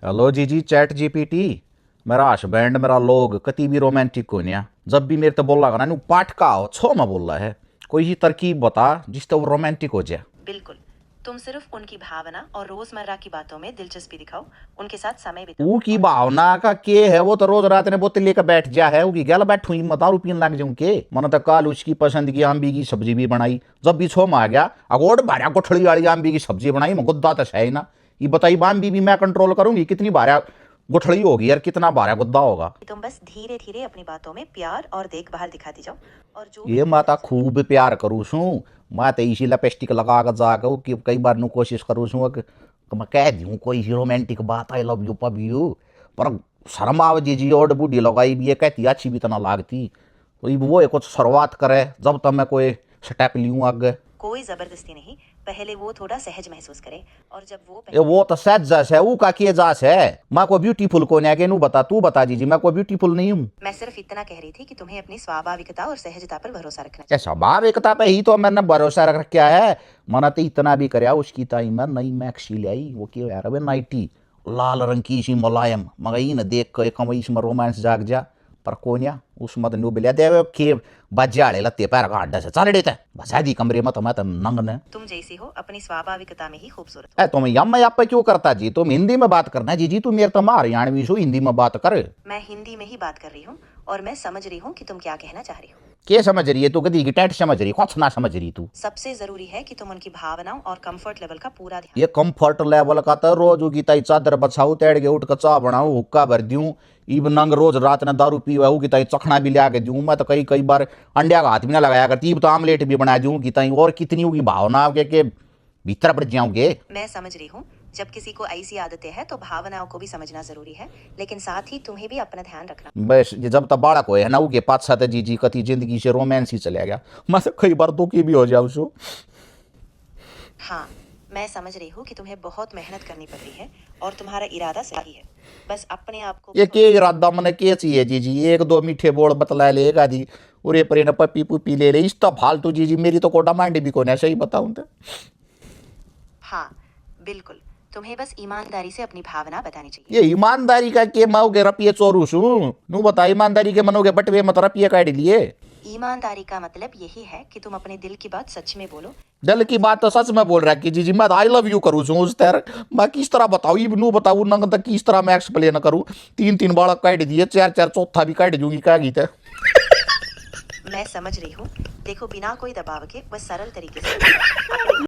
Hello जी chat GPT. मेरा husband मेरा लोग कति भी रोमांटिक हो न्या। जब भी मेरे तो बोला ना पाठ का हो छो में बोल रहा है। कोई ही तरकीब बता जिससे वो रोमांटिक हो जाए। बिल्कुल। तुम सिर्फ उनकी भावना और रोजमर्रा की बातों में दिलचस्पी दिखाओ, उनके साथ समय बिताओ। ऊ की भावना का के है वो तो रोज रात ने बोतल लेकर बैठ जा है। उकी गल बैठू ही दारू पीने लग जाऊं के मन तो काल उसकी पसंद की आंबी की सब्जी भी बनाई। जब भी छो में आ गया अगोड़ भारा गुठड़ी वाली आंबी की सब्जी बनाई मैं गुद्दा तो है ही ना। ये बताई आंबी भी मैं कंट्रोल करूंगी कितनी भारा गुठड़ी होगी यार कितना भारा गुद्दा होगा। तुम बस धीरे धीरे अपनी बातों में प्यार और देखभाल दिखाती जाओ और जो ये माता खूब प्यार करूँ छू। मैं तो इसी लिपस्टिक लगा कर जाकर कि कई बार नु कोशिश करूँ छू कि मैं कह दूँ कोई रोमांटिक बात आई लव यू पव यू। पर शर्म आव जी और बूढ़ी लगाई भी ये कहती अच्छी भी तना लागती। तो वो कुछ शुरुआत करे जब तक मैं कोई स्टेप लूँ आगे। कोई जबरदस्ती नहीं, पहले वो थोड़ा सहज महसूस करे और जब वो वो तो सच जस है वो का किए जास है। मैं को ब्यूटीफुल को नहीं नु बता तू बता जी मैं को ब्यूटीफुल नहीं हूँ। मैं सिर्फ इतना कह रही थी कि तुम्हें अपनी स्वाभाविकता और सहजता पर भरोसा रखना क्या स्वाभाविकता पे ही तो मैंने भरोसा रख रखा है। मना तो इतना भी करया उसकी ताई मैं नई मैक्सी ले आई वो क्यों यार अबे नाइटी लाल रंग की सी मुलायम मगर ये न देख के कम इसमें रोमांस जाग जा। पर कोन्या उसमें नु बिल्या दे के बजाड़े लत्ते पैर का अड्डा से चल देता बसा दी कमरे में तो मैं तो नंग ने। तुम जैसी हो अपनी स्वाभाविकता में ही खूबसूरत है तुम यम यहाँ पे क्यों करता जी तुम हिंदी में बात करना जी तू मेरे तो हरियाणवी सो हिंदी में बात कर। मैं हिंदी में ही बात कर रही हूँ और मैं समझ रही हूँ कि तुम क्या कहना चाह रही हो। क्या समझ रही है तू गधी की टैट समझ रही कुछ ना समझ रही तू। सबसे जरूरी है कि तुम उनकी भावनाओं और कंफर्ट लेवल का पूरा ध्यान। ये कंफर्ट लेवल का तो रोज की ताई चादर बछाऊ तेड़ के उठ कर चाह बनाऊ हुक्का भर दूं। इब नंग रोज रात ने दारू पीवा की ताई चखना भी लिया के दूं। मैं तो कई कई बार अंडिया का हाथ भी ना लगाया करती इब तो आमलेट भी बना दूं की ताई और कितनी होगी भावना के भीतर पड़ जाओगे। मैं समझ रही हूँ, जब किसी को ऐसी आदतें हैं तो भावनाओं को भी समझना जरूरी है, लेकिन साथ ही तुम्हें भी अपना ध्यान रखना। बस ये जब तक बालक हो है ना के पाँच सात जी कति जिंदगी से रोमांस ही चला गया। मैं तो कई बार दुखी भी हो जाऊँ सो। हाँ, मैं समझ रही हूँ कि तुम्हें बहुत मेहनत करनी पड़ रही है और तुम्हारा इरादा सही है। बस अपने आप को ये के इरादा मैंने के चाहिए जी एक दो मीठे बोल बतला लेगा जी और ये पर पप्पी पुप्पी ले ले इस तो फालतू जी मेरी तो कोटा मांडी भी कोने सही बताऊं तो। हाँ बिल्कुल, तुम्हें बस ईमानदारी से अपनी भावना बतानी चाहिए। ये ईमानदारी का के माओगे रपिए चोरू सू नू बता ईमानदारी के मनोगे बटवे मत रपिए काट लिए। ईमानदारी का मतलब यही है कि तुम अपने दिल की बात सच में बोलो। दिल की बात तो सच में बोल रहा है कि जी मैं आई लव यू करूँ छू उस तरह मैं किस तरह बताऊँ ये नू बताऊँ नंग तक किस तरह मैं एक्सप्लेन करूँ। तीन तीन बालक काट दिए चार चार चौथा भी काट दूंगी क्या गीत है। मैं समझ रही हूँ, देखो बिना कोई दबाव के बस सरल तरीके से